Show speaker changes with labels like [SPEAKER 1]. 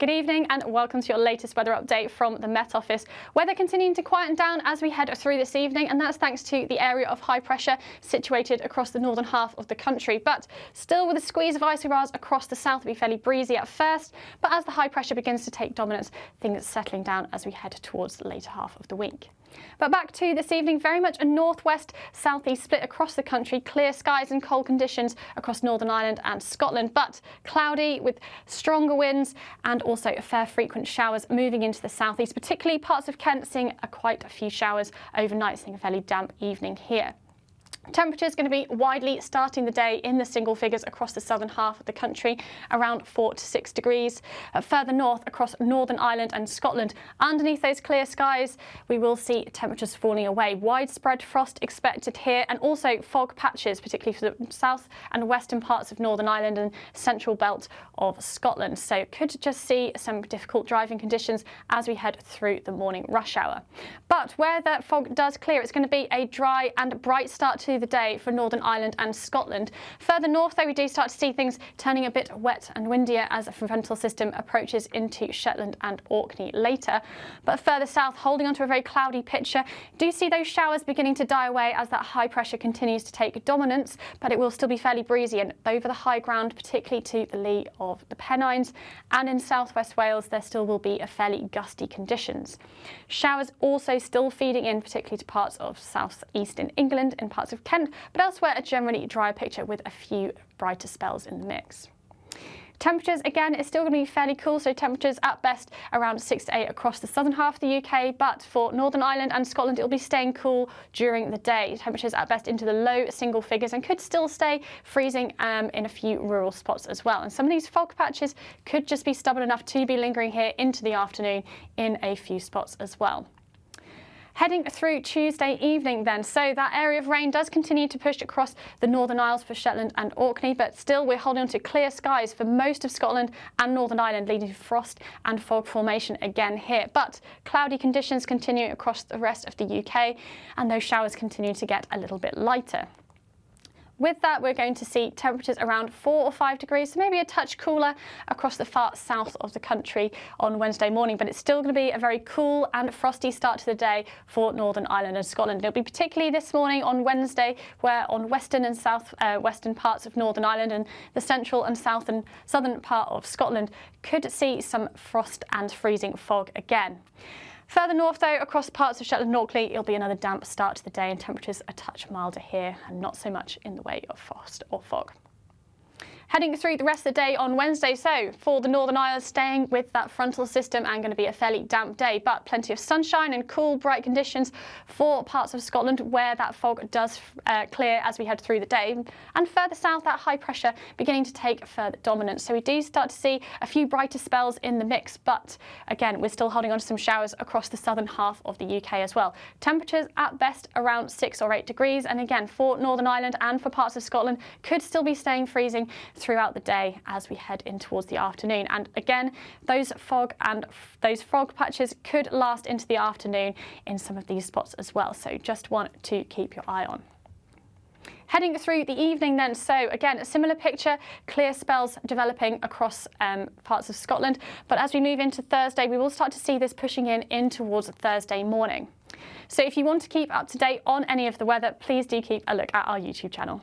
[SPEAKER 1] Good evening and welcome to your latest weather update from the Met Office. Weather continuing to quieten down as we head through this evening, and that's thanks to the area of high pressure situated across the northern half of the country. But still with a squeeze of isobars across the south, it'll be fairly breezy at first, but as the high pressure begins to take dominance, things are settling down as we head towards the later half of the week. But back to this evening, very much a northwest-southeast split across the country, clear skies and cold conditions across Northern Ireland and Scotland, but cloudy with stronger winds and also fair frequent showers moving into the southeast, particularly parts of Kent seeing quite a few showers overnight, seeing a fairly damp evening here. Temperatures going to be widely starting the day in the single figures across the southern half of the country, around 4 to 6 degrees. Further north across Northern Ireland and Scotland, underneath those clear skies, we will see temperatures falling away. Widespread frost expected here, and also fog patches, particularly for the south and western parts of Northern Ireland and central belt of Scotland. So could just see some difficult driving conditions as we head through the morning rush hour. But where that fog does clear, it's going to be a dry and bright start to the day for Northern Ireland and Scotland. Further north, though, we do start to see things turning a bit wet and windier as a frontal system approaches into Shetland and Orkney later. But further south, holding onto a very cloudy picture, do see those showers beginning to die away as that high pressure continues to take dominance, but it will still be fairly breezy and over the high ground, particularly to the lee of the Pennines, and in southwest Wales there still will be a fairly gusty conditions. Showers also still feeding in, particularly to parts of southeastern England and parts of Kent, but elsewhere a generally drier picture with a few brighter spells in the mix. Temperatures, again, it's still going to be fairly cool, so temperatures at best around 6 to 8 across the southern half of the UK, but for Northern Ireland and Scotland it'll be staying cool during the day. Temperatures at best into the low single figures and could still stay freezing in a few rural spots as well. And some of these fog patches could just be stubborn enough to be lingering here into the afternoon in a few spots as well. Heading through Tuesday evening then, so that area of rain does continue to push across the Northern Isles for Shetland and Orkney, but still we're holding on to clear skies for most of Scotland and Northern Ireland, leading to frost and fog formation again here. But cloudy conditions continue across the rest of the UK, and those showers continue to get a little bit lighter. With that, we're going to see temperatures around 4 or 5 degrees, so maybe a touch cooler across the far south of the country on Wednesday morning, but it's still going to be a very cool and frosty start to the day for Northern Ireland and Scotland. It'll be particularly this morning on Wednesday, where on western and south western parts of Northern Ireland and the central and south and southern part of Scotland could see some frost and freezing fog again. Further north, though, across parts of Shetland and Orkney, it'll be another damp start to the day and temperatures a touch milder here and not so much in the way of frost or fog. Heading through the rest of the day on Wednesday, so for the Northern Isles, staying with that frontal system and going to be a fairly damp day, but plenty of sunshine and cool, bright conditions for parts of Scotland where that fog does clear as we head through the day. And further south, that high pressure beginning to take further dominance. So we do start to see a few brighter spells in the mix, but again, we're still holding on to some showers across the southern half of the UK as well. Temperatures at best around 6 or 8 degrees, and again, for Northern Ireland and for parts of Scotland, could still be staying freezing throughout the day as we head in towards the afternoon. And again, those fog patches could last into the afternoon in some of these spots as well, so just want to keep your eye on. Heading through the evening then, so again, a similar picture, clear spells developing across parts of Scotland, but as we move into Thursday, we will start to see this pushing in towards Thursday morning. So if you want to keep up to date on any of the weather, please do keep a look at our YouTube channel.